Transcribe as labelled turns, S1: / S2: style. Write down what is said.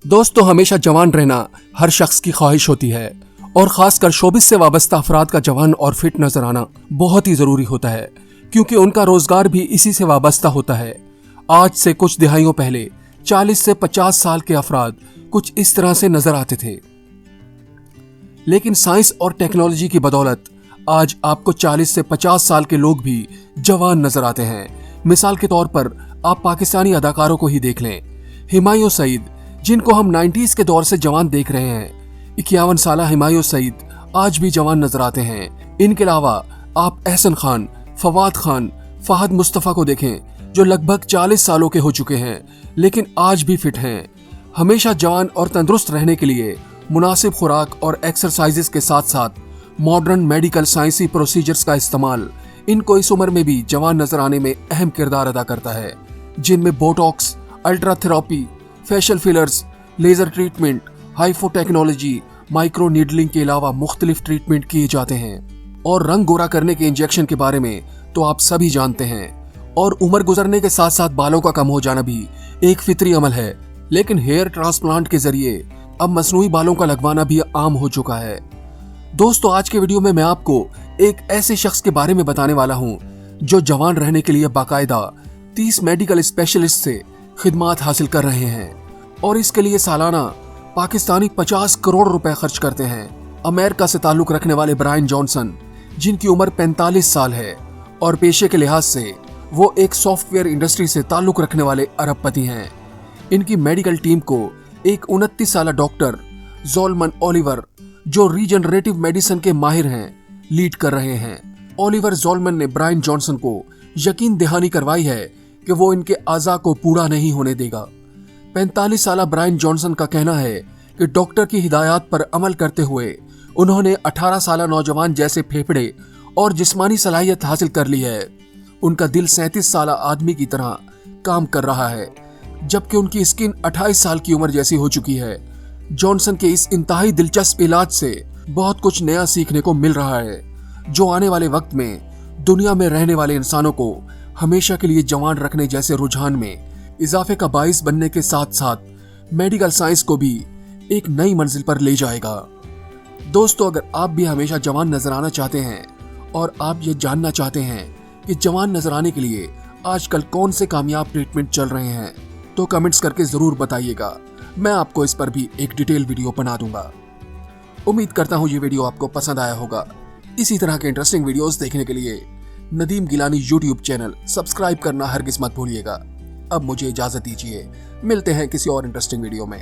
S1: दोस्तों, हमेशा जवान रहना हर शख्स की ख्वाहिश होती है और खासकर शोबिस से वाबस्ता अफराद का जवान और फिट नजर आना बहुत ही जरूरी होता है, क्योंकि उनका रोजगार भी इसी से वाबस्ता होता है। आज से कुछ दिहाइयों पहले 40 से 50 साल के अफराद कुछ इस तरह से नजर आते थे, लेकिन साइंस और टेक्नोलॉजी की बदौलत आज आपको 40 से 50 साल के लोग भी जवान नजर आते हैं। मिसाल के तौर पर आप पाकिस्तानी अदाकारों को ही देख लें। हिमायूं सईद, जिनको हम 90s के दौर से जवान देख रहे हैं, 51 साल हिमायूं सईद आज भी जवान नजर आते हैं। इनके अलावा आप एहसन खान, फवाद खान, फहद मुस्तफा को देखें, जो लगभग 40 सालों के हो चुके हैं लेकिन आज भी फिट हैं। हमेशा जवान और तंदुरुस्त रहने के लिए मुनासिब खुराक और एक्सरसाइजेस के साथ साथ मॉडर्न मेडिकल साइंसी प्रोसीजर्स का इस्तेमाल इनको इस उम्र में भी जवान नजर आने में अहम किरदार अदा करता है, जिनमें Botox, ultratherapy, facial fillers, laser treatment, HIFU technology, micro needling के अलावा मुख्तलिफ ट्रीटमेंट किए जाते हैं। और रंग गोरा करने के इंजेक्शन के बारे में तो आप सभी जानते हैं। और उम्र गुजरने के साथ साथ बालों का कम हो जाना भी एक फितरी अमल है, लेकिन हेयर ट्रांसप्लांट के जरिए अब मसनूई बालों का लगवाना भी आम हो चुका है। दोस्तों, आज के वीडियो में मैं आपको एक ऐसे शख्स के बारे में बताने वाला हूं जो जवान रहने के लिए बाकायदा 30 मेडिकल स्पेशलिस्ट से खिदमात हासिल कर रहे हैं और इसके लिए सालाना पाकिस्तानी 50 करोड़ रुपए खर्च करते हैं। अमेरिका से ताल्लुक रखने वाले ब्रायन जॉनसन, जिनकी उम्र 45 साल है और पेशे के लिहाज से वो एक सॉफ्टवेयर इंडस्ट्री से ताल्लुक रखने वाले अरबपति हैं। इनकी मेडिकल टीम को एक 29 साल डॉक्टर जोलमन ओलिवर, जो रीजनरेटिव मेडिसिन के माहिर हैं, लीड कर रहे हैं। ओलिवर जोलमन ने ब्रायन जॉनसन को यकीन दहानी करवाई है कि वो इनके आज़ा को पूरा नहीं होने देगा। 45 साल ब्रायन जॉनसन का कहना है कि डॉक्टर की हिदायत पर अमल करते हुए उन्होंने 18 साल नौजवान जैसे फेफड़े और जिस्मानी सलाहियत हासिल कर ली है। उनका दिल 37 साल आदमी की तरह काम कर रहा है, जबकि उनकी स्किन 28 साल की उम्र जैसी हो चुकी है। जॉनसन के इस इंतहाई दिलचस्प इलाज से बहुत कुछ नया सीखने को मिल रहा है, जो आने वाले वक्त में दुनिया में रहने वाले इंसानों को हमेशा के लिए जवान रखने जैसे रुझान में इजाफे का बाइस बनने के साथ साथ मेडिकल साइंस को भी एक नई मंजिल पर ले जाएगा। दोस्तों, अगर आप भी हमेशा जवान नजर आना चाहते हैं और आप ये जानना चाहते हैं कि जवान नजर आने के लिए आजकल कौन से कामयाब ट्रीटमेंट चल रहे हैं, तो कमेंट्स करके जरूर बताइएगा। मैं आपको इस पर भी एक डिटेल वीडियो बना दूंगा। उम्मीद करता हूँ ये वीडियो आपको पसंद आया होगा। इसी तरह के इंटरेस्टिंग वीडियोस देखने के लिए Nadeem Gilani YouTube channel subscribe करना हरगिज मत भूलिएगा। अब मुझे इजाजत दीजिए, मिलते हैं किसी और इंटरेस्टिंग वीडियो में।